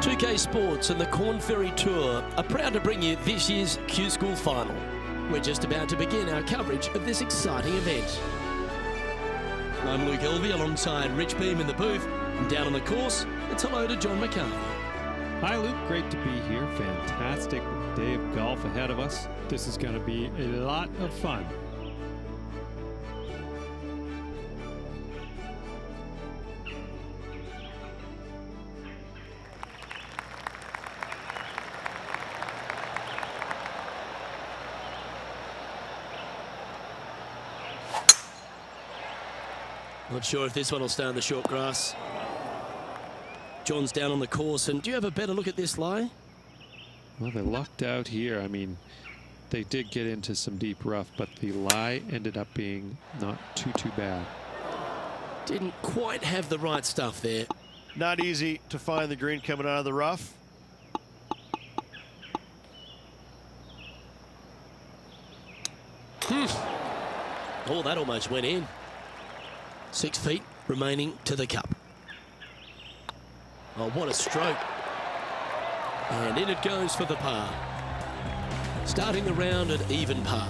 2K Sports and the Corn Ferry Tour are proud to bring you this year's Q School Final. We're just about to begin our coverage of this exciting event. I'm Luke Elvey alongside Rich Beam in the booth, and down on the course, it's hello to John McCarthy. Hi Luke, great to be here. Fantastic day of golf ahead of us. This is going to be a lot of fun. Not sure if this one will stay on the short grass. John's down on the course, and do you have a better look at this lie? Well, they lucked out here. I mean, they did get into some deep rough, but the lie ended up being not too bad. Didn't quite have the right stuff there. Not easy to find the green coming out of the rough. Oh, that almost went in. 6 feet remaining to the cup. Oh, what a stroke. And in it goes for the par. Starting the round at even par.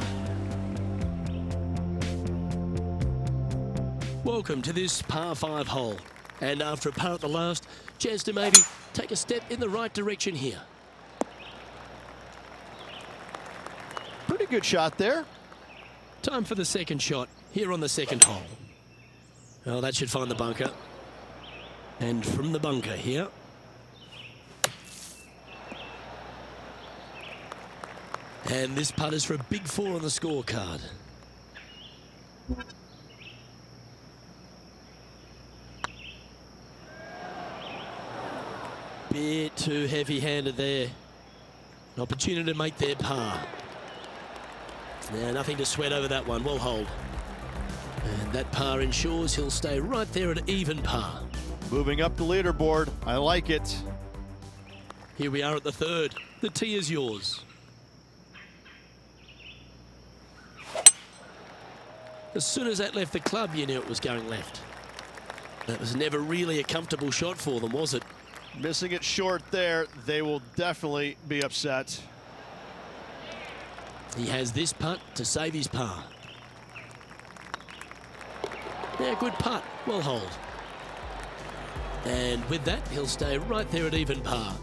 Welcome to this par 5 hole. And after a par at the last, chance to maybe take a step in the right direction here. Pretty good shot there. Time for the second shot here on the second hole. Oh, that should find the bunker. And from the bunker here. And this putt is for a big 4 on the scorecard. Bit too heavy-handed there. An opportunity to make their par. Now, nothing to sweat over that one. Well hold. And that par ensures he'll stay right there at even par. Moving up the leaderboard. I like it. Here we are at the third. The tee is yours. As soon as that left the club, you knew it was going left. That was never really a comfortable shot for them, was it? Missing it short there. They will definitely be upset. He has this putt to save his par. Yeah, good putt. Well hold. And with that, he'll stay right there at even par.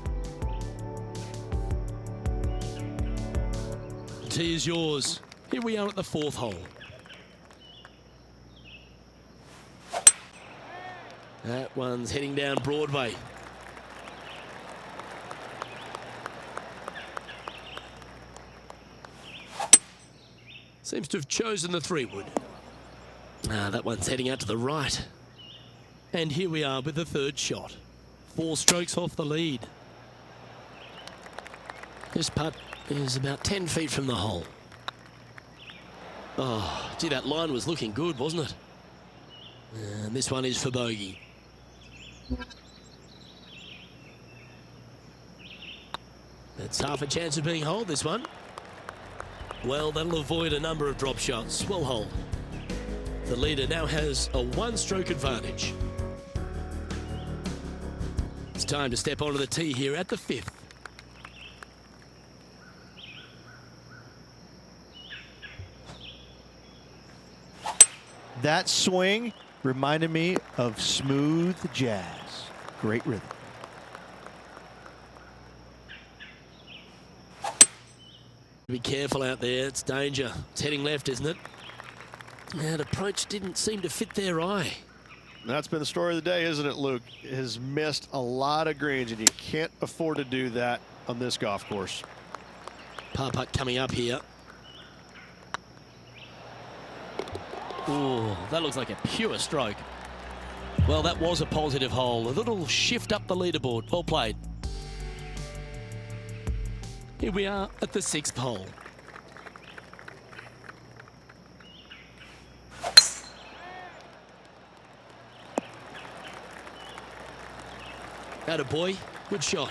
The tee is yours. Here we are at the fourth hole. That one's heading down Broadway. Seems to have chosen the 3-wood. That one's heading out to the right. And here we are with the third shot. 4 strokes off the lead. This putt is about 10 feet from the hole. Oh, gee, that line was looking good, wasn't it? And this one is for bogey. That's half a chance of being holed, this one. Well, that'll avoid a number of drop shots. Well hold. The leader now has a 1-stroke advantage. It's time to step onto the tee here at the 5th. That swing reminded me of smooth jazz. Great rhythm. Be careful out there. It's danger. It's heading left, isn't it? That approach didn't seem to fit their eye. That's been the story of the day, isn't it, Luke? Has missed a lot of greens, and you can't afford to do that on this golf course. Par putt coming up here. Ooh, that looks like a pure stroke. Well, that was a positive hole. A little shift up the leaderboard. Well played. Here we are at the 6th hole. Attaboy, good shot.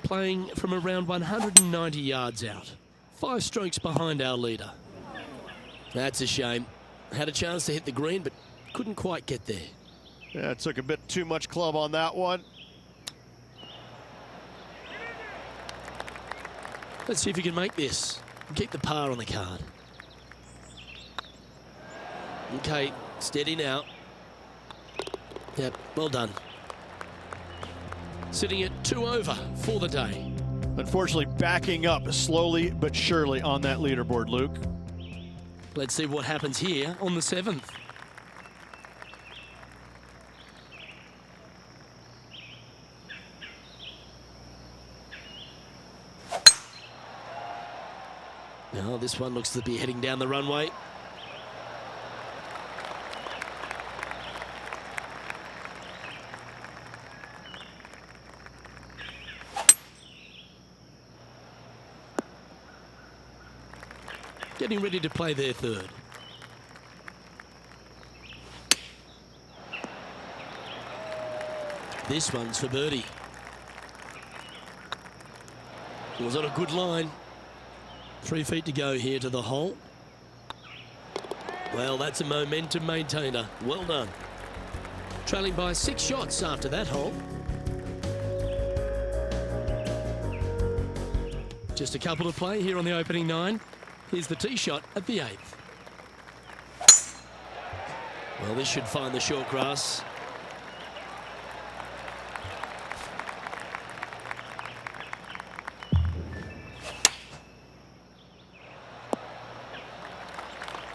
Playing from around 190 yards out. 5 strokes behind our leader. That's a shame. Had a chance to hit the green, but couldn't quite get there. Yeah, it took a bit too much club on that one. Let's see if you can make this. Keep the par on the card. Okay, steady now. Yep, well done. Sitting at 2 over for the day. Unfortunately, backing up slowly but surely on that leaderboard, Luke. Let's see what happens here on the 7th. Now, this one looks to be heading down the runway. Getting ready to play their third. This one's for birdie. It was on a good line. 3 feet to go here to the hole. Well, that's a momentum maintainer. Well done. Trailing by 6 shots after that hole. Just a couple to play here on the opening 9. Here's the tee shot at the 8th. Well, this should find the short grass.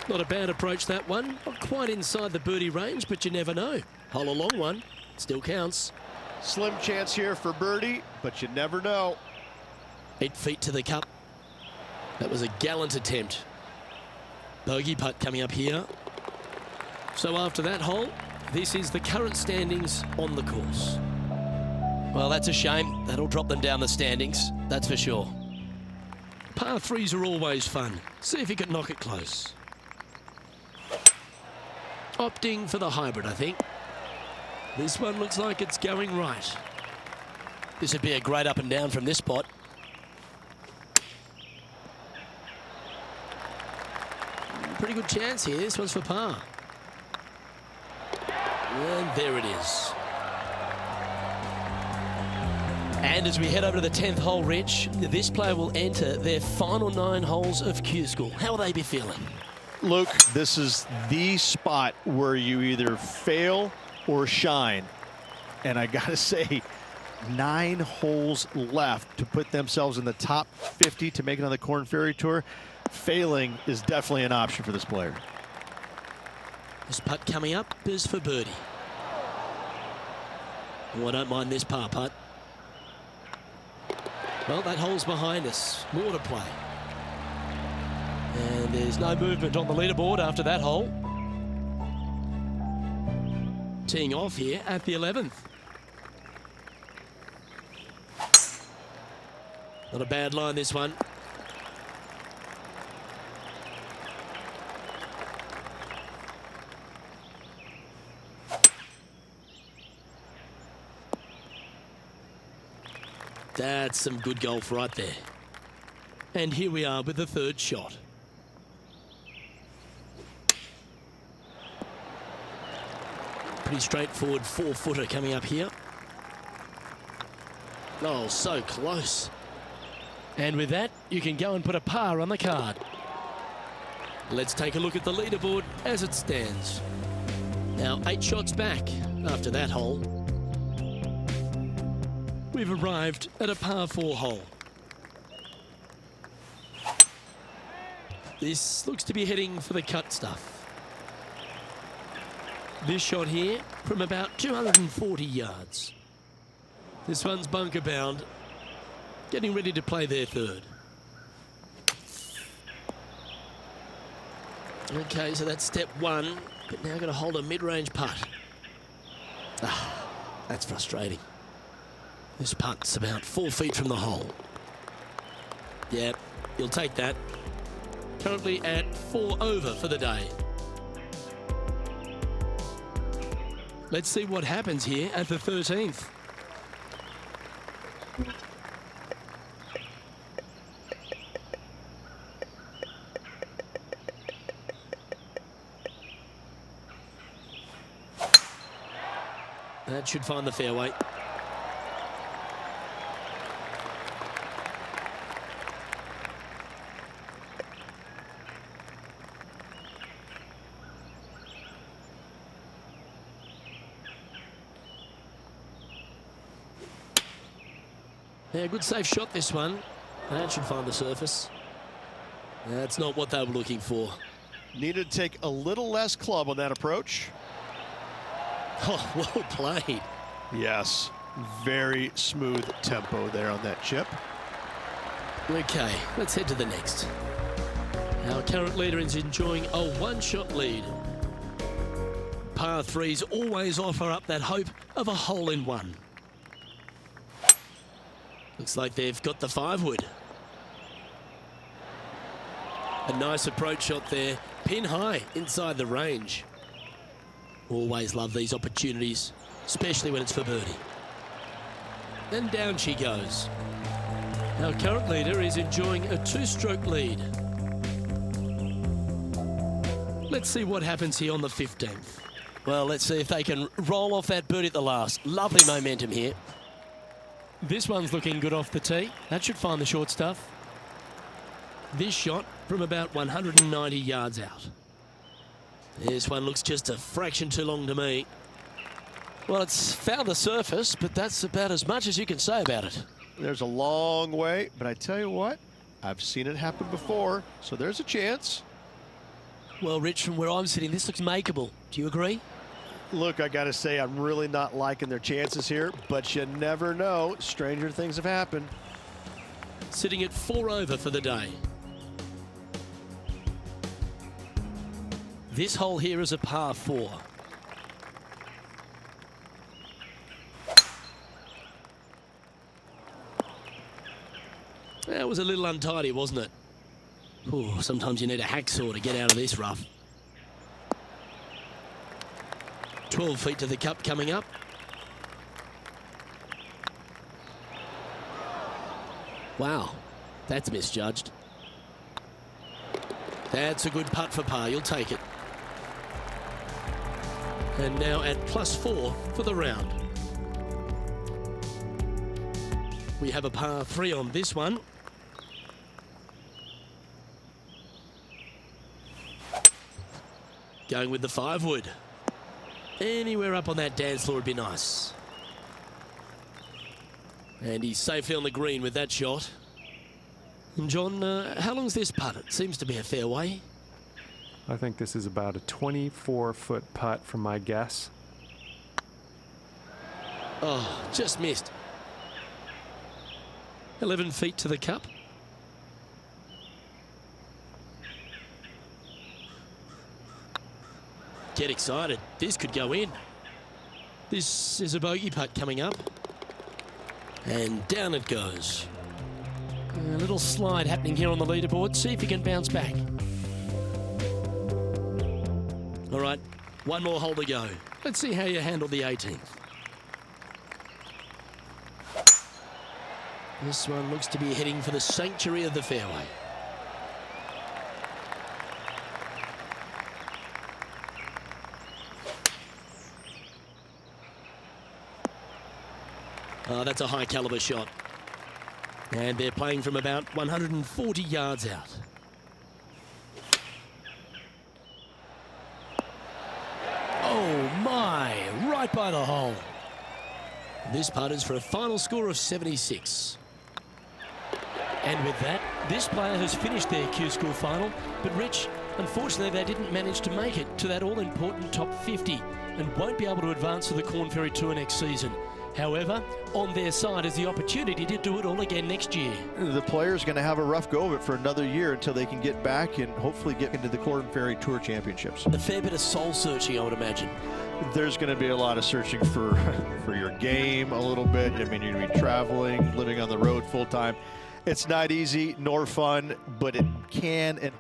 Not a bad approach, that one. Not quite inside the birdie range, but you never know. Hole a long one. Still counts. Slim chance here for birdie, but you never know. 8 feet to the cup. That was a gallant attempt. Bogey putt coming up here. So after that hole, this is the current standings on the course. Well, that's a shame. That'll drop them down the standings, that's for sure. Par 3s are always fun. See if you can knock it close. Opting for the hybrid, I think. This one looks like it's going right. This would be a great up and down from this spot. Pretty good chance here. This one's for par. And there it is. And as we head over to the 10th hole, Rich, this player will enter their final 9 holes of Q School. How will they be feeling? Luke, this is the spot where you either fail or shine. And I gotta say, 9 holes left to put themselves in the top 50 to make it on the Korn Ferry Tour. Failing is definitely an option for this player. This putt coming up is for birdie. Oh, I don't mind this par putt. Well, that hole's behind us. More to play. And there's no movement on the leaderboard after that hole. Teeing off here at the 11th. Not a bad line, this one. That's some good golf right there. And here we are with the 3rd shot. Pretty straightforward 4-footer coming up here. Oh, so close. And with that, you can go and put a par on the card. Let's take a look at the leaderboard as it stands. Now 8 shots back after that hole. We've arrived at a par 4 hole. This looks to be heading for the cut stuff. This shot here from about 240 yards. This one's bunker bound. Getting ready to play their 3rd. Okay, so that's step 1, but now going to hold a mid-range putt. Ah, that's frustrating. This putt's about 4 feet from the hole. Yep, you'll take that. Currently at 4 over for the day. Let's see what happens here at the 13th. That should find the fairway. Yeah, good safe shot this one. That should find the surface. That's not what they were looking for. Needed to take a little less club on that approach. Oh, well played. Yes, very smooth tempo there on that chip. Okay, let's head to the next. Our current leader is enjoying a one-shot lead. Par threes always offer up that hope of a hole-in-one. Looks like they've got the 5-wood. A nice approach shot there, pin high inside the range. Always love these opportunities, especially when it's for birdie. And down she goes. Our current leader is enjoying a 2-stroke lead. Let's see what happens here on the 15th. Well, let's see if they can roll off that birdie at the last. Lovely momentum here. This one's looking good off the tee. That should find the short stuff. This shot from about 190 yards out. This one looks just a fraction too long to me. Well, it's found the surface, but that's about as much as you can say about it. There's a long way, but I tell you what, I've seen it happen before, so there's a chance. Well, Rich, from where I'm sitting, this looks makeable. Do you agree? Look, I got to say, I'm really not liking their chances here, but you never know. Stranger things have happened. Sitting at 4 over for the day. This hole here is a par 4. That was a little untidy, wasn't it? Ooh, sometimes you need a hacksaw to get out of this rough. 12 feet to the cup coming up. Wow, that's misjudged. That's a good putt for par, you'll take it. And now at +4 for the round. We have a par 3 on this one. Going with the 5-wood. Anywhere up on that dance floor would be nice. And he's safely on the green with that shot. And John, how long's this putt? It seems to be a fair way. I think this is about a 24-foot putt from my guess. Oh, just missed. 11 feet to the cup. Get excited. This could go in. This is a bogey putt coming up. And down it goes. A little slide happening here on the leaderboard. See if he can bounce back. All right, one more hole to go. Let's see how you handle the 18th. This one looks to be heading for the sanctuary of the fairway. Oh, that's a high caliber shot. And they're playing from about 140 yards out. Oh my, right by the hole. This putt is for a final score of 76. And with that, this player has finished their Q School final, but Rich, unfortunately they didn't manage to make it to that all-important top 50 and won't be able to advance to the Corn Ferry Tour next season. However, on their side is the opportunity to do it all again next year. The player's going to have a rough go of it for another year until they can get back and hopefully get into the Corn Ferry Tour Championships. A fair bit of soul searching, I would imagine. There's going to be a lot of searching for your game a little bit. I mean, you're going to be traveling, living on the road full time. It's not easy nor fun, but it can and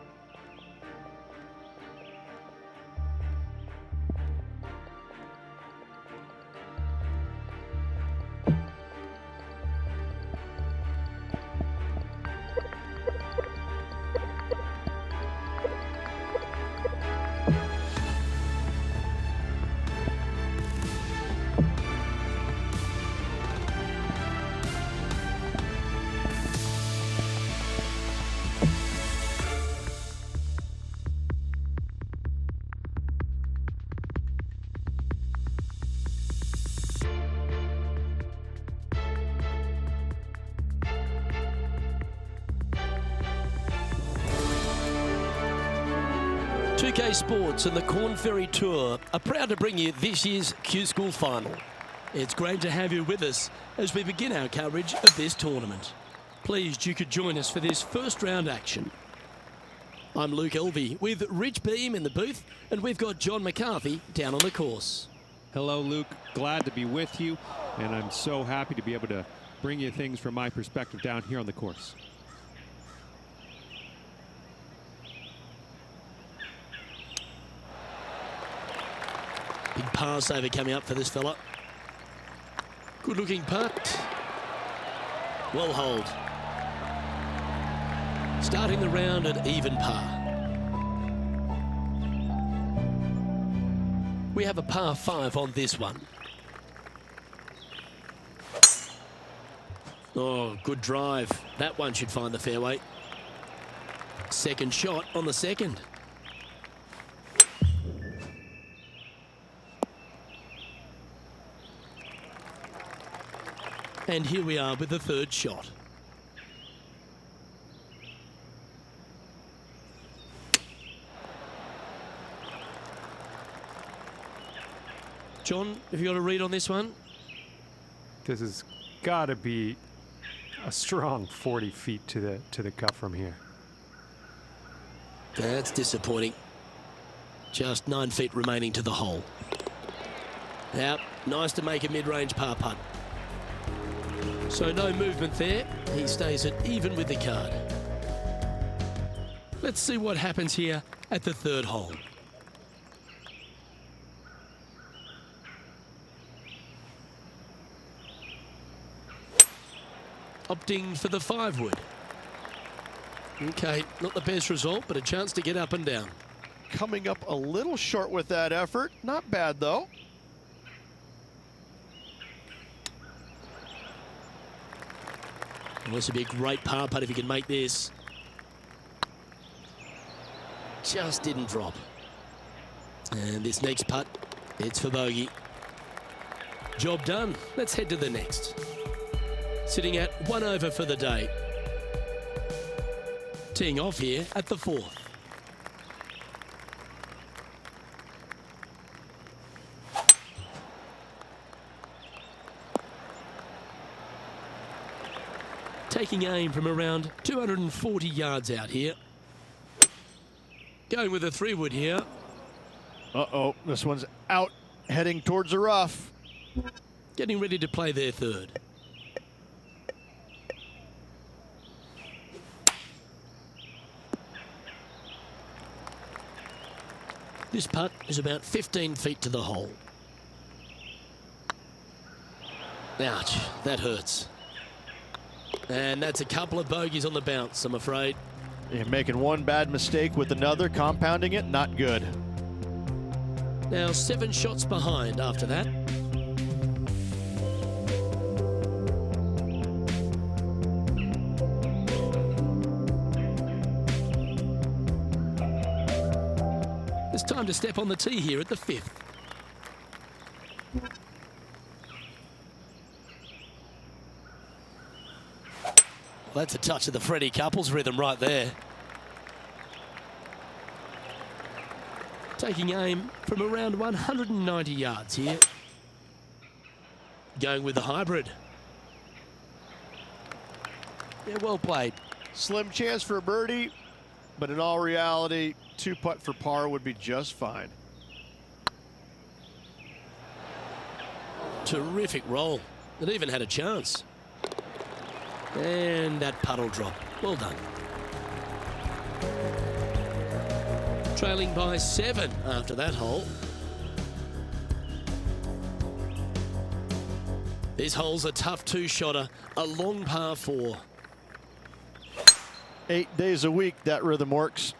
2K Sports and the Corn Ferry Tour are proud to bring you this year's Q School Final. It's great to have you with us as we begin our coverage of this tournament. Pleased you could join us for this first round action. I'm Luke Elvey with Rich Beam in the booth, and we've got John McCarthy down on the course. Hello, Luke. Glad to be with you, and I'm so happy to be able to bring you things from my perspective down here on the course. Big pass over coming up for this fella. Good looking putt. Well holed. Starting the round at even par. We have a par 5 on this one. Oh, good drive. That one should find the fairway. Second shot on the second. And here we are with the third shot. John, have you got a read on this one? This has got to be a strong 40 feet to the cup from here. That's disappointing. Just 9 feet remaining to the hole. Now, nice to make a mid-range par putt. So no movement there. He stays at even with the card. Let's see what happens here at the third hole. Opting for the 5-wood. Okay, not the best result, but a chance to get up and down. Coming up a little short with that effort. Not bad, though. Well, this would be a great par putt if he can make this. Just didn't drop. And this next putt, it's for bogey. Job done. Let's head to the next. Sitting at 1 over for the day. Teeing off here at the 4th. Taking aim from around 240 yards out here. Going with a 3-wood here. Uh-oh, this one's out, heading towards the rough. Getting ready to play their third. This putt is about 15 feet to the hole. Ouch, that hurts. And that's a couple of bogeys on the bounce, I'm afraid. You're making one bad mistake with another, compounding it, not good. Now 7 shots behind after that. It's time to step on the tee here at the 5th. That's a touch of the Freddie Couples rhythm right there. Taking aim from around 190 yards here. Going with the hybrid. Yeah, well played. Slim chance for a birdie, but in all reality, 2-putt for par would be just fine. Terrific roll. It even had a chance. And that putt will drop. Well done. Trailing by 7 after that hole. This hole's a tough 2-shotter, a long par 4. 8 days a week, that rhythm works.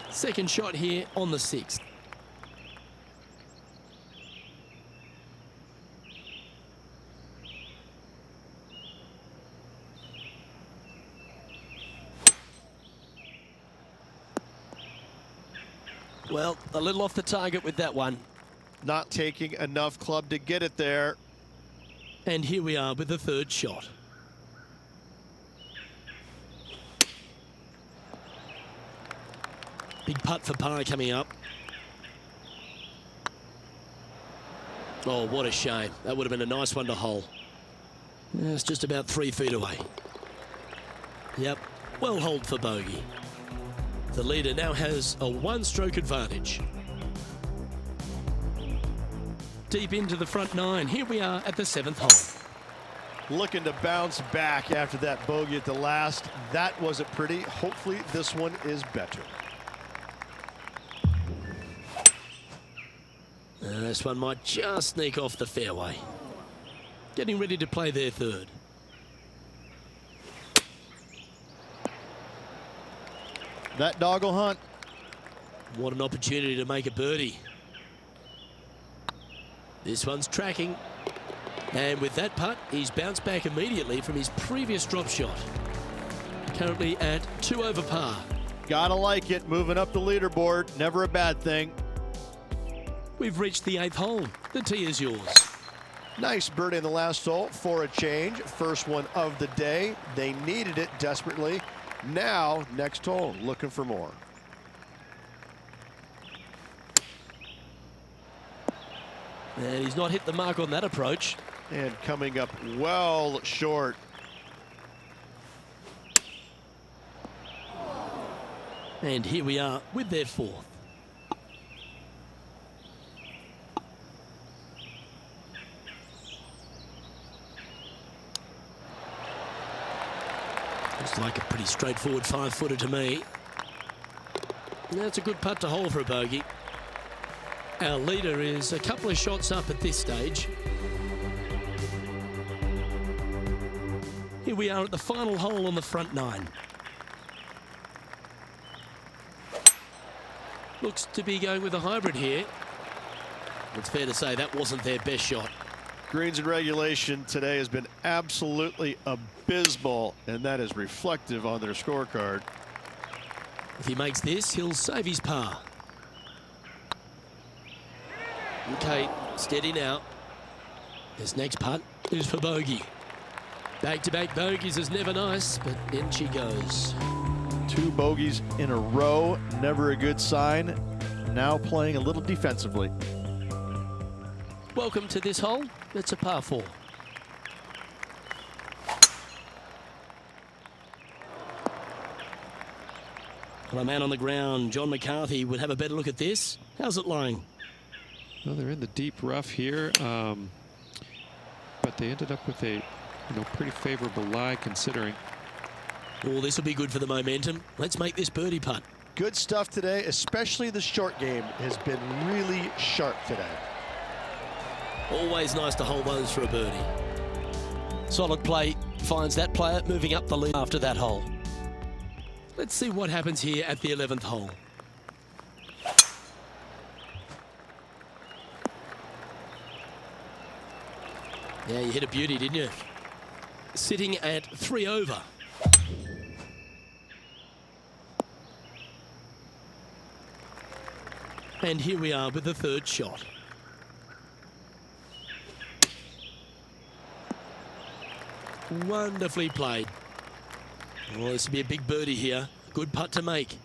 Second shot here on the 6th. Well, a little off the target with that one. Not taking enough club to get it there. And here we are with the third shot. Big putt for par coming up. Oh, what a shame. That would have been a nice one to hole. Yeah, it's just about 3 feet away. Yep, well holed for bogey. The leader now has a 1-stroke advantage. Deep into the front 9. Here we are at the 7th hole. Looking to bounce back after that bogey at the last. That wasn't pretty. Hopefully this one is better. This one might just sneak off the fairway. Getting ready to play their 3rd. That dog will hunt. What an opportunity to make a birdie. This one's tracking. And with that putt, he's bounced back immediately from his previous drop shot. Currently at 2 over par. Gotta like it. Moving up the leaderboard. Never a bad thing. We've reached the 8th hole. The tee is yours. Nice birdie in the last hole for a change. First one of the day. They needed it desperately. Now, next hole, looking for more. And he's not hit the mark on that approach. And coming up well short. And here we are with their 4th. Looks like a pretty straightforward 5-footer to me. That's a good putt to hole for a bogey. Our leader is a couple of shots up at this stage. Here we are at the final hole on the front 9. Looks to be going with a hybrid here. It's fair to say that wasn't their best shot. Greens in regulation today has been absolutely abysmal, and that is reflective on their scorecard. If he makes this, he'll save his par. Okay, steady now. This next putt is for bogey. Back-to-back bogeys is never nice, but in she goes. 2 bogeys in a row, never a good sign. Now playing a little defensively. Welcome to this hole. It's a par 4. Well, a man on the ground, John McCarthy, would have a better look at this. How's it lying? Well, they're in the deep rough here, but they ended up with a pretty favorable lie considering. Oh, this will be good for the momentum. Let's make this birdie putt. Good stuff today, especially the short game has been really sharp today. Always nice to hold those for a birdie. Solid play finds that player moving up the lead after that hole. Let's see what happens here at the 11th hole. Yeah, you hit a beauty, didn't you? Sitting at 3 over. And here we are with the 3rd shot. Wonderfully played. Well, this will be a big birdie here. Good putt to make.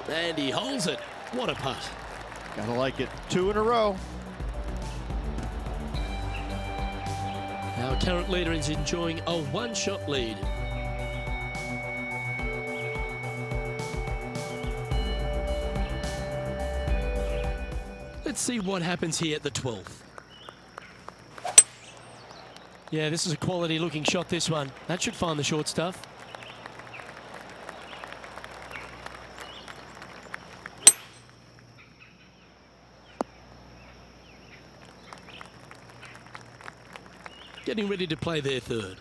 And he holds it. What a putt. Gotta like it. 2 in a row. Our current leader is enjoying a 1-shot lead. Let's see what happens here at the 12th. Yeah, this is a quality looking shot, this one. That should find the short stuff. Getting ready to play their 3rd.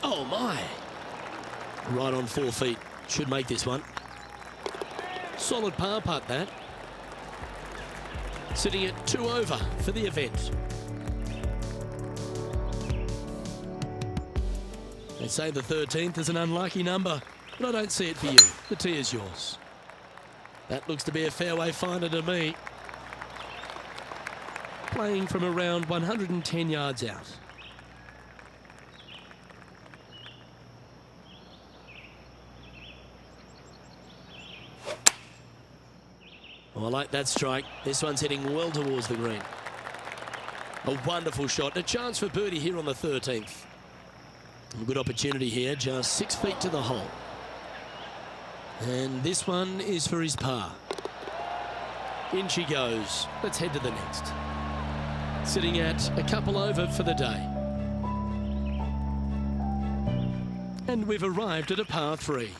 Oh my! Right on 4 feet. Should make this one. Solid par putt, that. Sitting at 2 over for the event. They say the 13th is an unlucky number, but I don't see it for you. The tee is yours. That looks to be a fairway finder to me. Playing from around 110 yards out. Oh, I like that strike. This one's heading well towards the green. A wonderful shot. A chance for birdie here on the 13th. A good opportunity here, just 6 feet to the hole. And this one is for his par. In she goes. Let's head to the next. Sitting at a couple over for the day. And we've arrived at a par 3.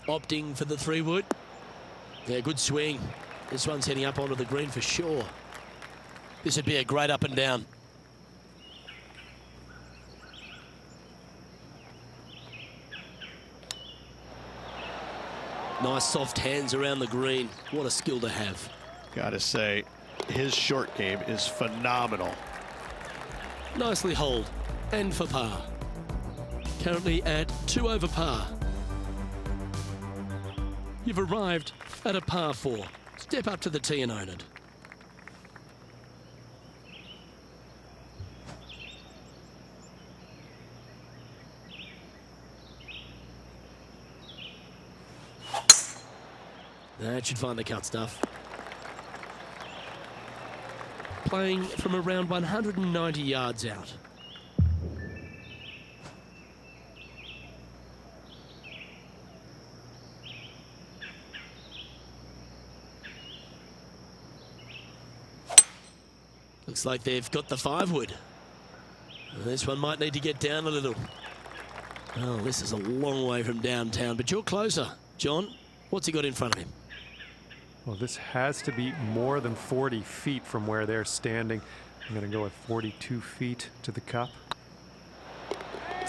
Opting for the 3-wood. Yeah, good swing. This one's heading up onto the green for sure. This would be a great up and down. Nice soft hands around the green. What a skill to have. Gotta say, his short game is phenomenal. Nicely holed and for par. Currently at 2 over par. You've arrived at a par 4. Step up to the tee and own it. That should find the cut stuff. Playing from around 190 yards out. Looks like they've got the 5-wood. This one might need to get down a little. Oh, this is a long way from downtown, but you're closer. John, what's he got in front of him? Well, this has to be more than 40 feet from where they're standing. I'm going to go with 42 feet to the cup.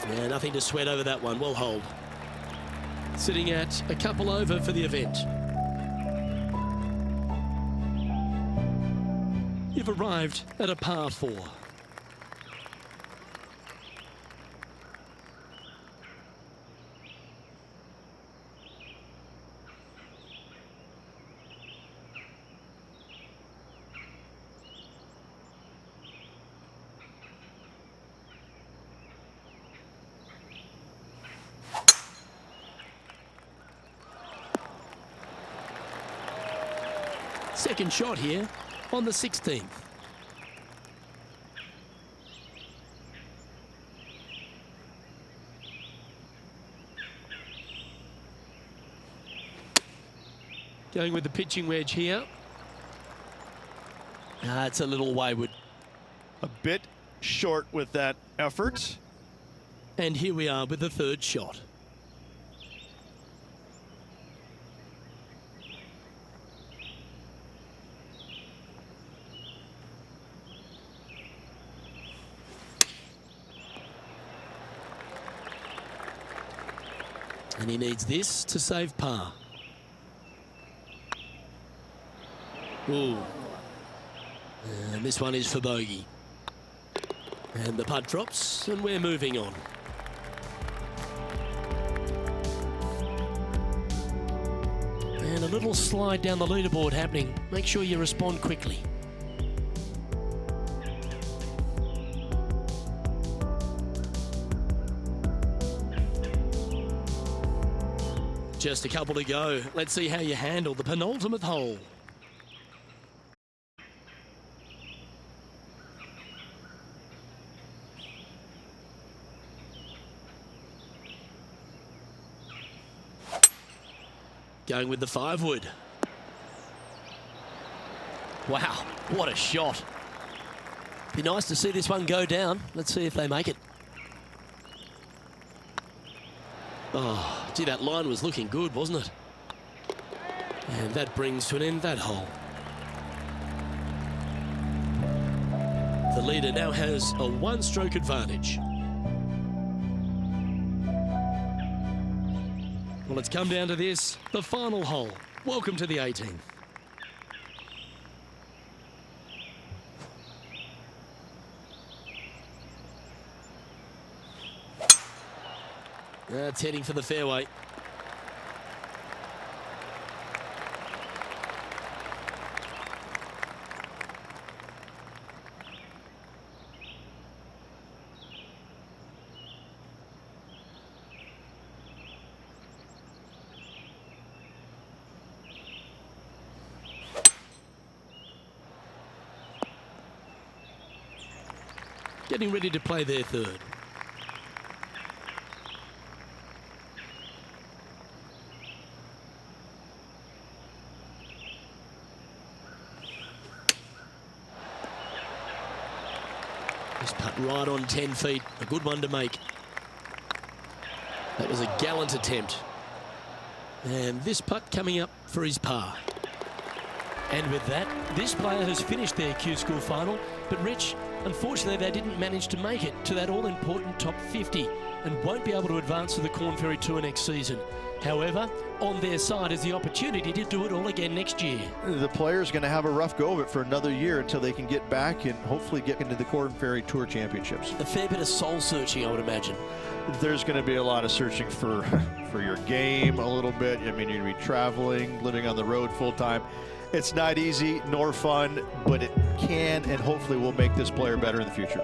Yeah, nothing to sweat over that one. Well hold. Sitting at a couple over for the event. You've arrived at a par 4. Second shot here on the 16th. Going with the pitching wedge here. It's a little wayward. A bit short with that effort. And here we are with the 3rd shot. And he needs this to save par. Ooh. And this one is for bogey. And the putt drops, and we're moving on. And a little slide down the leaderboard happening. Make sure you respond quickly. Just a couple to go. Let's see how you handle the penultimate hole. Going with the 5-wood. Wow, what a shot. Be nice to see this one go down. Let's see if they make it. Oh, gee, that line was looking good, wasn't it? And that brings to an end that hole. The leader now has a 1-stroke advantage. Well, it's come down to this, the final hole, Welcome to the 18th. That's heading for the fairway. Getting ready to play their third. This putt right on 10 feet. A good one to make. That was a gallant attempt. And this putt coming up for his par. And with that, this player has finished their Q School final. But Rich, unfortunately, they didn't manage to make it to that all-important top 50 and won't be able to advance to the Corn Ferry Tour next season. However, on their side is the opportunity to do it all again next year. The player's going to have a rough go of it for another year until they can get back and hopefully get into the Corn Ferry Tour Championships. A fair bit of soul searching, I would imagine. There's going to be a lot of searching for your game a little bit. I mean, you're going to be traveling, living on the road full time. It's not easy nor fun, but it can and hopefully will make this player better in the future.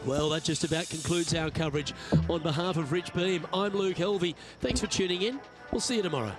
Well, that just about concludes our coverage. On behalf of Rich Beam, I'm Luke Helvey. Thanks for tuning in. We'll see you tomorrow.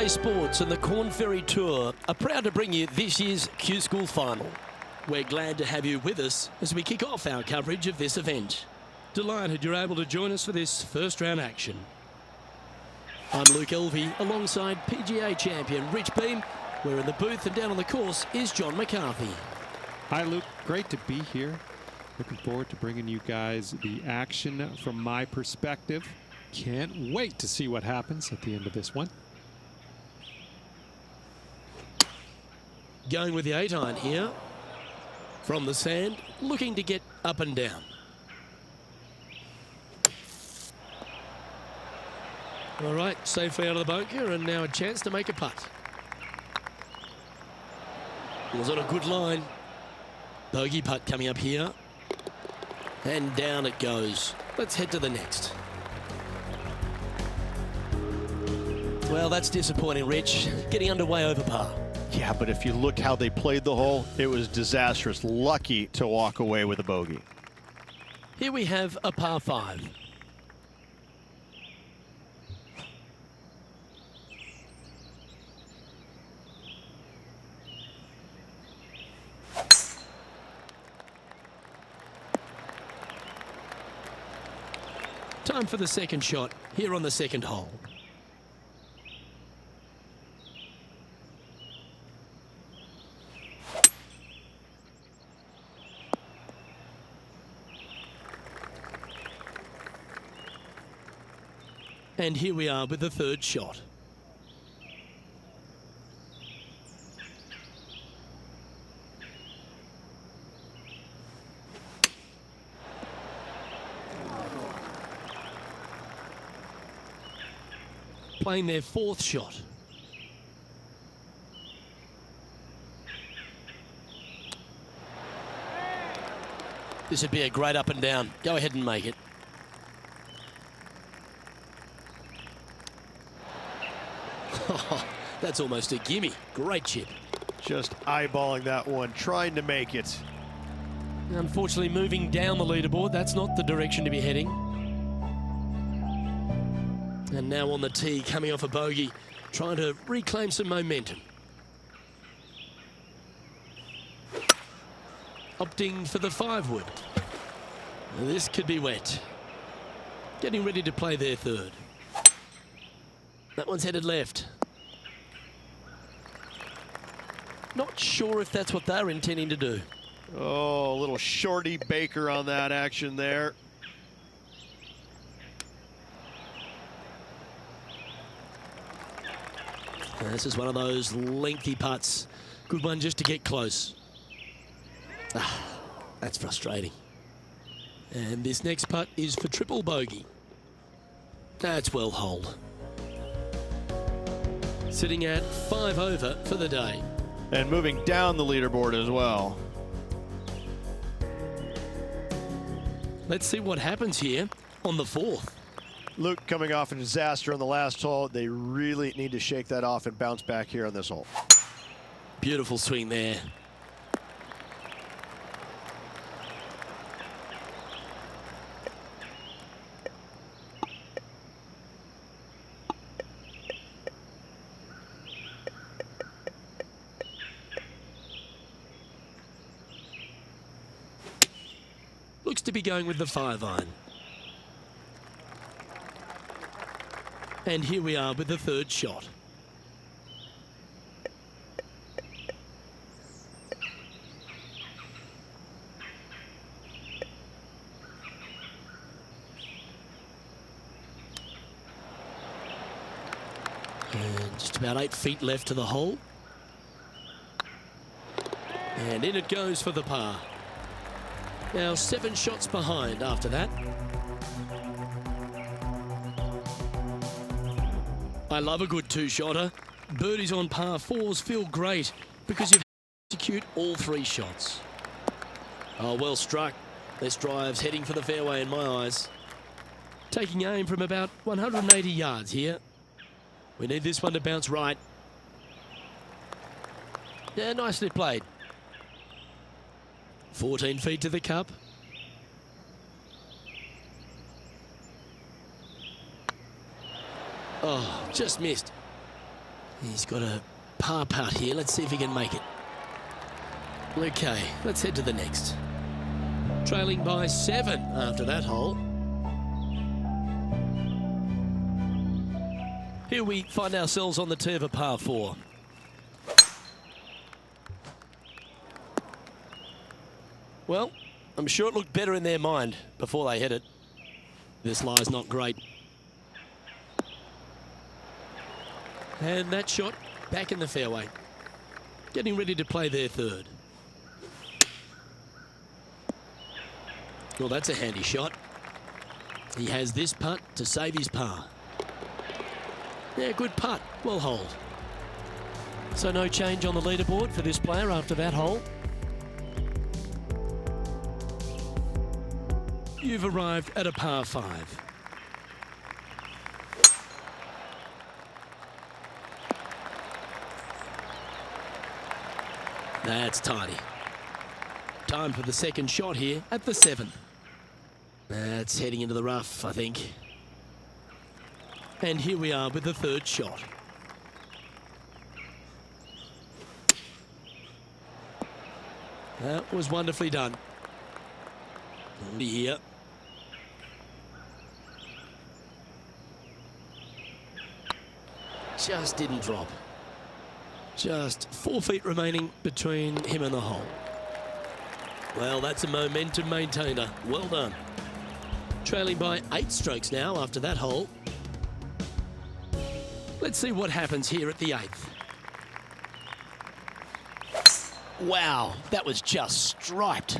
PGA Sports and the Corn Ferry Tour are proud to bring you this year's Q School Final. We're glad to have you with us as we kick off our coverage of this event. Delighted you're able to join us for this first round action. I'm Luke Helvey alongside PGA champion Rich Beam. We're in the booth and down on the course is John McCarthy. Hi, Luke. Great to be here. Looking forward to bringing you guys the action from my perspective. Can't wait to see what happens at the end of this one. Going with the 8-iron here. From the sand, looking to get up and down. All right, safely out of the bunker and now a chance to make a putt. It was on a good line. Bogey putt coming up here. And down it goes. Let's head to the next. Well, that's disappointing, Rich. Getting underway over par. Yeah, but if you look how they played the hole, it was disastrous. Lucky to walk away with a bogey. Here we have a par 5. Time for the second shot here on the second hole. And here we are with the third shot. Playing their fourth shot. This would be a great up and down. Go ahead and make it. That's almost a gimme. Great chip. Just eyeballing that one, trying to make it. Unfortunately, moving down the leaderboard, that's not the direction to be heading. And now on the tee, coming off a bogey, trying to reclaim some momentum. Opting for the 5-wood. This could be wet. Getting ready to play their third. That one's headed left. Not sure if that's what they're intending to do. Oh, a little shorty Baker on that action there. This is one of those lengthy putts. Good one just to get close. That's frustrating. And this next putt is for triple bogey. That's well holed. Sitting at 5 over for the day. And moving down the leaderboard as well. Let's see what happens here on the 4th. Luke coming off a disaster on the last hole. They really need to shake that off and bounce back here on this hole. Beautiful swing there. Looks to be going with the 5-iron. And here we are with the 3rd shot. And just about 8 feet left to the hole. And in it goes for the par. Now 7 shots behind after that. I love a good 2-shotter. Birdies on par 4s feel great because you've execute all 3 shots. Oh, well struck. This drive's heading for the fairway in my eyes. Taking aim from about 180 yards here. We need this one to bounce right. Yeah, nicely played. 14 feet to the cup. Oh, just missed. He's got a par putt here. Let's see if he can make it. Okay, let's head to the next. Trailing by 7 after that hole. Here we find ourselves on the tee of a par 4. Well, I'm sure it looked better in their mind before they hit it. This lie's not great. And that shot back in the fairway. Getting ready to play their 3rd. Well, that's a handy shot. He has this putt to save his par. Yeah, good putt. Well holed. So no change on the leaderboard for this player after that hole. You've arrived at a par 5. That's tidy. Time for the 2nd shot here at the 7th. That's heading into the rough, I think. And here we are with the 3rd shot. That was wonderfully done. Here. Just didn't drop. Just 4 feet remaining between him and the hole. Well, that's a momentum maintainer. Well done. Trailing by 8 strokes now after that hole. Let's see what happens here at the 8th. Wow, that was just striped.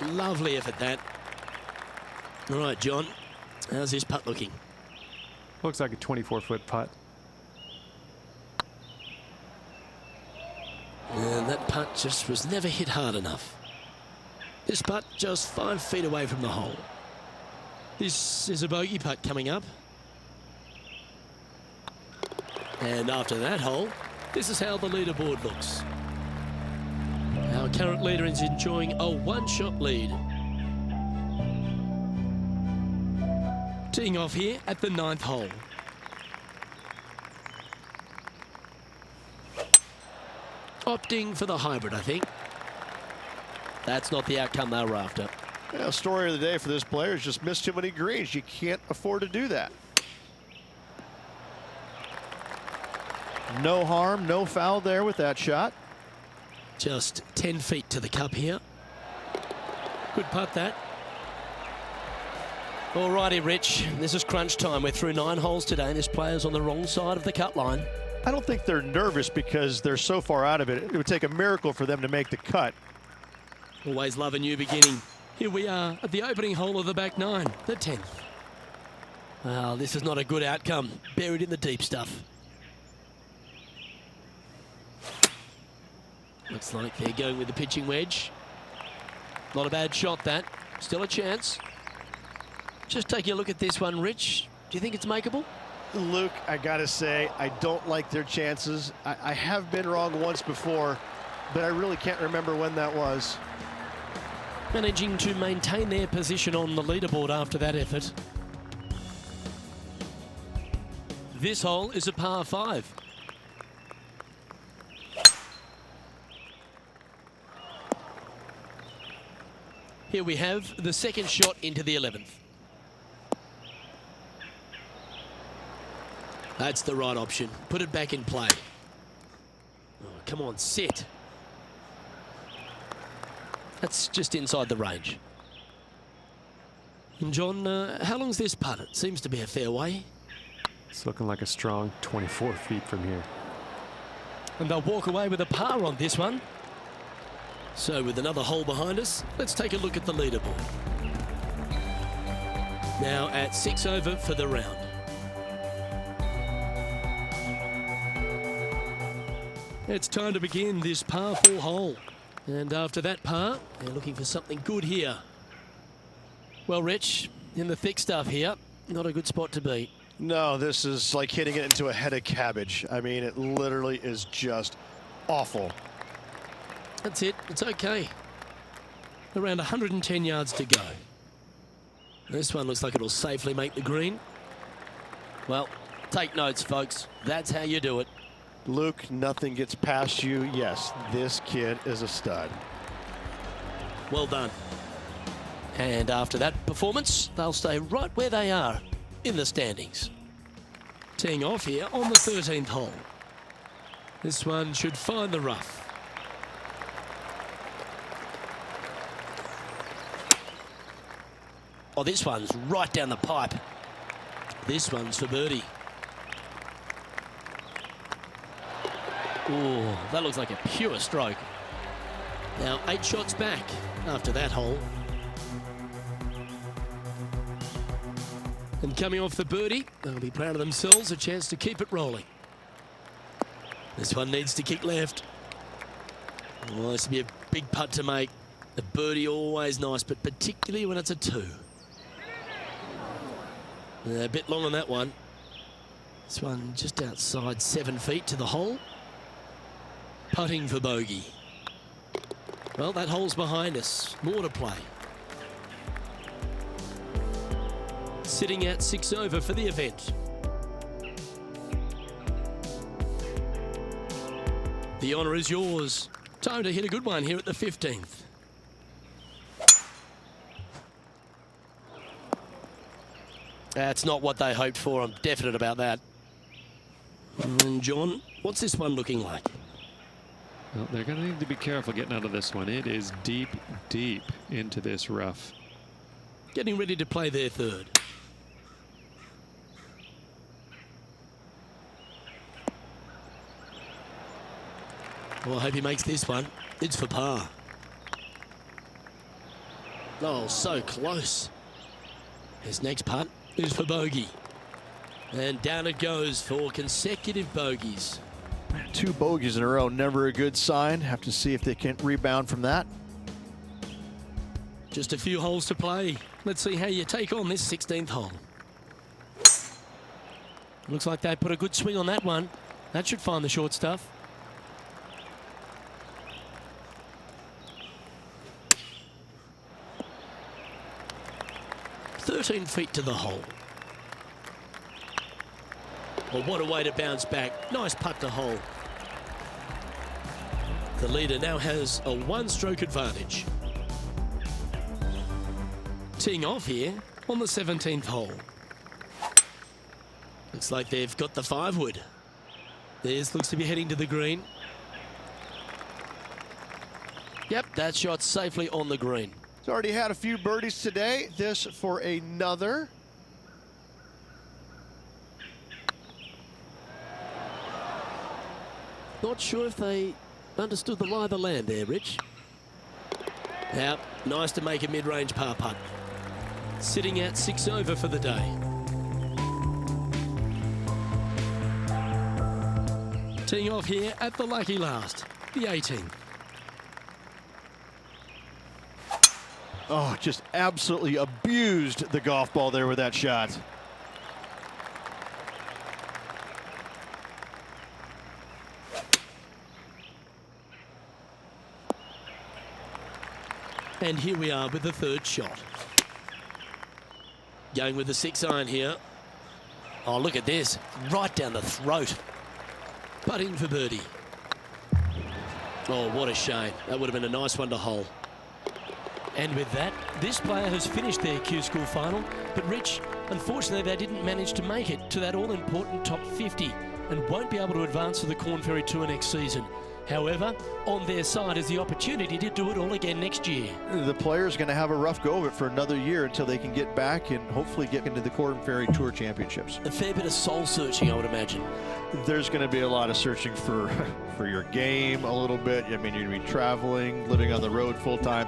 Lovely effort, that. All right, John, how's this putt looking? Looks like a 24-foot putt. And that putt just was never hit hard enough. This putt just 5 feet away from the hole. This is a bogey putt coming up. And after that hole, This is how the leaderboard looks. Our current leader is enjoying a one-shot lead. Teeing off here at the 9th hole. Opting for the hybrid, I think. That's not the outcome they were after. Yeah, story of the day for this player is just missed too many greens. You can't afford to do that. No harm, no foul there with that shot. Just 10 feet to the cup here. Good putt, that. Alrighty, Rich. This is crunch time. We're through 9 holes today. This player's on the wrong side of the cut line. I don't think they're nervous because they're so far out of it. It would take a miracle for them to make the cut. Always love a new beginning. Here we are at the opening hole of the back 9, the 10th. Well, this is not a good outcome. Buried in the deep stuff. Looks like they're going with the pitching wedge. Not a bad shot, that. Still a chance. Just taking a look at this one, Rich. Do you think it's makeable? Luke, I gotta say, I don't like their chances. I have been wrong once before, but I really can't remember when that was. Managing to maintain their position on the leaderboard after that effort. This hole is a par 5. Here we have the second shot into the 11th. That's the right option. Put it back in play. Oh, come on, sit. That's just inside the range. And John, how long's this putt? It seems to be a fair way. It's looking like a strong 24 feet from here. And they'll walk away with a par on this one. So with another hole behind us, let's take a look at the leaderboard. Now at 6 over for the round. It's time to begin this par 4 hole. And after that par, they're looking for something good here. Well, Rich, in the thick stuff here, not a good spot to be. No, this is like hitting it into a head of cabbage. I mean, it literally is just awful. That's it. It's okay. Around 110 yards to go. This one looks like it'll safely make the green. Well, take notes, folks. That's how you do it. Luke, nothing gets past you. Yes, this kid is a stud. Well done. And after that performance, they'll stay right where they are in the standings. Teeing off here on the 13th hole. This one should find the rough. Oh, this one's right down the pipe. This one's for birdie. Oh, that looks like a pure stroke. Now 8 shots back after that hole. And coming off the birdie, they'll be proud of themselves, a chance to keep it rolling. This one needs to kick left. Oh, this will be a big putt to make. A birdie always nice, but particularly when it's a 2. A bit long on that one. This one just outside 7 feet to the hole. Putting for bogey. Well, that hole's behind us. More to play. Sitting at 6 over for the event. The honour is yours. Time to hit a good one here at the 15th. That's not what they hoped for. I'm definite about that. And John, what's this one looking like? Well, they're going to need to be careful getting out of this one. It is deep, deep into this rough. Getting ready to play their third. Well, I hope he makes this one. It's for par. Oh, so close. His next putt is for bogey. And down it goes for consecutive bogeys. 2 bogeys in a row, never a good sign. Have to see if they can rebound from that. Just a few holes to play. Let's see how you take on this 16th hole. Looks like they put a good swing on that one. That should find the short stuff. 14 feet to the hole. Well, what a way to bounce back. Nice putt to hole. The leader now has a one-stroke advantage. Teeing off here on the 17th hole. Looks like they've got the 5-wood. Theirs looks to be heading to the green. Yep, that shot's safely on the green. He's already had a few birdies today. This for another. Not sure if they understood the lie of the land there, Rich. Now, nice to make a mid-range par putt. Sitting at 6 over for the day. Teeing off here at the lucky last, the 18th. Oh, just absolutely abused the golf ball there with that shot. And here we are with the third shot. Going with the 6-iron here. Oh, look at this. Right down the throat. Putting for birdie. Oh, what a shame. That would have been a nice one to hole. And with that, this player has finished their Q School final. But Rich, unfortunately, they didn't manage to make it to that all-important top 50 and won't be able to advance to the Corn Ferry Tour next season. However, on their side is the opportunity to do it all again next year. The player's going to have a rough go of it for another year until they can get back and hopefully get into the Corn Ferry Tour Championships. A fair bit of soul searching, I would imagine. There's going to be a lot of searching for your game a little bit. I mean, you're going to be traveling, living on the road full time.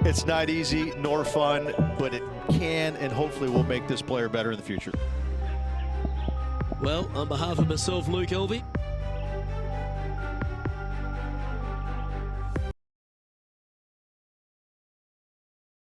It's not easy nor fun, but it can and hopefully will make this player better in the future. Well, on behalf of myself, Luke Elvey,